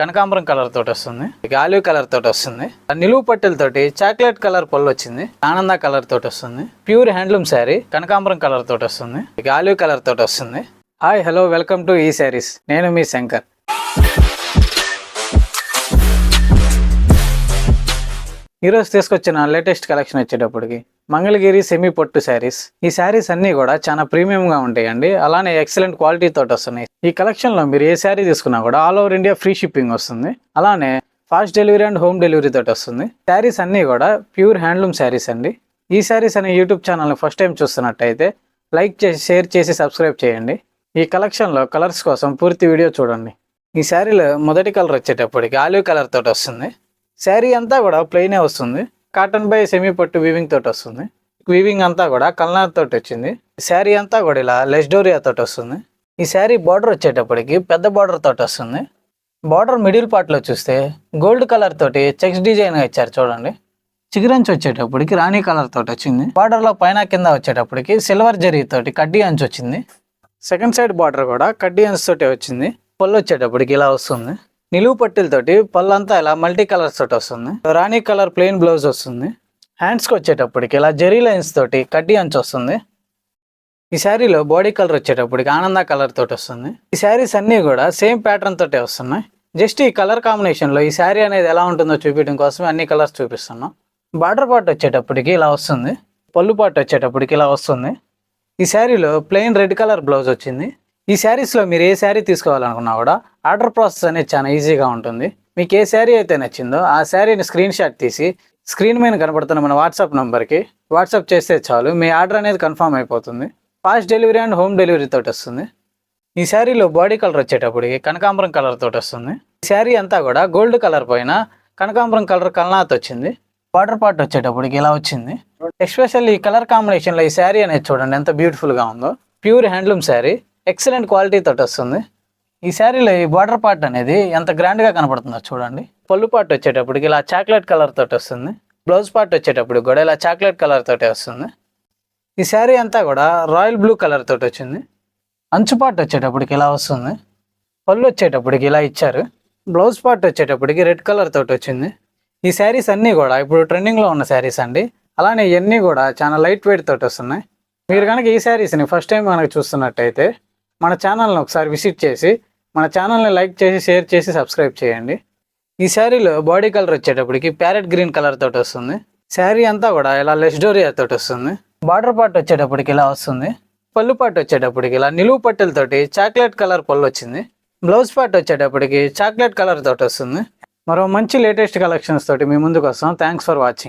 కనకాంబరం కలర్ తోటి వస్తుంది, ఆలివ్ కలర్ తోటి వస్తుంది, నిలువు పట్టెలతోటి చాక్లెట్ కలర్ పళ్ళు వచ్చింది, ఆనంద కలర్ తోటి వస్తుంది, ప్యూర్ హ్యాండ్లూమ్ శారీ కనకాంబరం కలర్ తోటి వస్తుంది, ఆలివ్ కలర్ తోటి వస్తుంది. హాయ్ హలో వెల్కమ్ టు ఈ శారీస్. నేను మీ శంకర్. ఈరోజు తీసుకొచ్చిన లేటెస్ట్ కలెక్షన్ వచ్చేటప్పటికి మంగళగిరి సెమీ పొట్టు శారీస్. ఈ శారీస్ అన్నీ కూడా చాలా ప్రీమియంగా ఉంటాయండి, అలానే ఎక్సలెంట్ క్వాలిటీ తోటి వస్తున్నాయి. ఈ కలెక్షన్లో మీరు ఏ శారీ తీసుకున్నా కూడా all over India free shipping వస్తుంది, అలానే fast delivery and home delivery తోటి వస్తుంది. శారీస్ అన్నీ కూడా ప్యూర్ హ్యాండ్లూమ్ శారీస్ అండి. ఈ శారీస్ అనే యూట్యూబ్ ఛానల్ని ఫస్ట్ టైం చూస్తున్నట్టయితే లైక్ చేసి షేర్ చేసి సబ్స్క్రైబ్ చేయండి. ఈ కలెక్షన్లో కలర్స్ కోసం పూర్తి వీడియో చూడండి. ఈ శారీలో మొదటి కలర్ వచ్చేటప్పటికి ఆలివ్ కలర్ తోటి వస్తుంది. శారీ అంతా కూడా ప్లెయినే వస్తుంది, కాటన్ బై సెమీ పట్టు వీవింగ్ తోటి వస్తుంది. వీవింగ్ అంతా కూడా కల్నార్ తోటి వచ్చింది. శారీ అంతా కూడా ఇలా లెస్డోరియా తోటి వస్తుంది. ఈ శారీ బార్డర్ వచ్చేటప్పటికి పెద్ద బార్డర్ తోటి వస్తుంది. బార్డర్ మిడిల్ పార్ట్లో చూస్తే గోల్డ్ కలర్ తోటి చెక్స్ డిజైన్ ఇచ్చారు చూడండి. చిగురంచు వచ్చేటప్పటికి రాణి కలర్ తోటి వచ్చింది. బార్డర్లో పైన కింద వచ్చేటప్పటికి సిల్వర్ జరీ తోటి కడ్డీ అంచు వచ్చింది. సెకండ్ సైడ్ బార్డర్ కూడా కడ్డీ అంచు తోటి వచ్చింది. పళ్ళు వచ్చేటప్పటికి ఇలా వస్తుంది. నిలువు పట్టీలతోటి పళ్ళంతా ఇలా మల్టీ కలర్స్ తోటి వస్తుంది. రాణి కలర్ ప్లెయిన్ బ్లౌజ్ వస్తుంది. హ్యాండ్స్కి వచ్చేటప్పటికి ఇలా జెరీ లైన్స్ తోటి కడ్డీ అంచు వస్తుంది. ఈ శారీలో బాడీ కలర్ వచ్చేటప్పటికి ఆనంద కలర్ తోటి వస్తుంది. ఈ శారీస్ అన్నీ కూడా సేమ్ ప్యాటర్న్ తోటే వస్తున్నాయి. జస్ట్ ఈ కలర్ కాంబినేషన్లో ఈ శారీ అనేది ఎలా ఉంటుందో చూపించడం కోసమే అన్ని కలర్స్ చూపిస్తున్నాం. బార్డర్ పార్ట్ వచ్చేటప్పటికి ఇలా వస్తుంది. పళ్ళు పార్ట్ వచ్చేటప్పటికి ఇలా వస్తుంది. ఈ శారీలో ప్లెయిన్ రెడ్ కలర్ బ్లౌజ్ వచ్చింది. ఈ శారీస్లో మీరు ఏ శారీ తీసుకోవాలనుకున్నా కూడా ఆర్డర్ ప్రాసెస్ అనేది చాలా ఈజీగా ఉంటుంది. మీకు ఏ శారీ అయితే నచ్చిందో ఆ శారీని స్క్రీన్ షాట్ తీసి స్క్రీన్ మీద కనబడుతున్న మన వాట్సాప్ నెంబర్కి వాట్సాప్ చేస్తే చాలు, మీ ఆర్డర్ అనేది కన్ఫర్మ్ అయిపోతుంది. Fast delivery and home delivery తోటి వస్తుంది. ఈ శారీలో బాడీ కలర్ వచ్చేటప్పటికి కనకాంబరం కలర్ తోటి వస్తుంది. ఈ శారీ అంతా కూడా గోల్డ్ కలర్ పైన కనకాంబరం కలర్ కల్నాత్ వచ్చింది. బార్డర్ పార్ట్ వచ్చేటప్పటికి ఇలా వచ్చింది. ఎస్పెషల్లీ ఈ కలర్ కాంబినేషన్లో ఈ శారీ అనేది చూడండి ఎంత బ్యూటిఫుల్గా ఉందో. Pure handloom sari, excellent quality తోటి వస్తుంది. ఈ శారీలో ఈ బార్డర్ పార్ట్ అనేది ఎంత గ్రాండ్గా కనపడుతుందో చూడండి. పళ్ళు పార్ట్ వచ్చేటప్పటికి ఇలా చాక్లెట్ కలర్ తోటి వస్తుంది. బ్లౌజ్ పార్ట్ వచ్చేటప్పటికి కూడా ఇలా చాక్లెట్ కలర్ తోటి వస్తుంది. ఈ శారీ అంతా కూడా రాయల్ బ్లూ కలర్ తోటి వచ్చింది. అంచు పార్ట్ వచ్చేటప్పటికి ఇలా వస్తుంది. పళ్ళు వచ్చేటప్పటికి ఇలా ఇచ్చారు. బ్లౌజ్ పార్ట్ వచ్చేటప్పటికి రెడ్ కలర్ తోటి వచ్చింది. ఈ శారీస్ అన్నీ కూడా ఇప్పుడు ట్రెండింగ్లో ఉన్న శారీస్ అండి, అలానే ఇవన్నీ కూడా చాలా లైట్ వెయిట్ తోటి వస్తున్నాయి. మీరు కనుక ఈ శారీస్ని ఫస్ట్ టైం కనుక చూస్తున్నట్టయితే మన ఛానల్ని ఒకసారి విజిట్ చేసి మన ఛానల్ని లైక్ చేసి షేర్ చేసి సబ్స్క్రైబ్ చేయండి. ఈ శారీలో బాడీ కలర్ వచ్చేటప్పటికి ప్యారెట్ గ్రీన్ కలర్ తోటి వస్తుంది. శారీ అంతా కూడా ఇలా లెస్డోరియా తోటి వస్తుంది. బార్డర్ పార్ట్ వచ్చేటప్పటికి ఇలా వస్తుంది. పళ్ళు పార్ట్ వచ్చేటప్పటికి ఇలా నిలువు పట్టెలతోటి చాక్లెట్ కలర్ పళ్ళు వచ్చింది. బ్లౌజ్ పార్ట్ వచ్చేటప్పటికి చాక్లెట్ కలర్ తోటి వస్తుంది. మరో మంచి లేటెస్ట్ కలెక్షన్స్ తోటి మీ ముందుకు వస్తాం. Thanks for watching.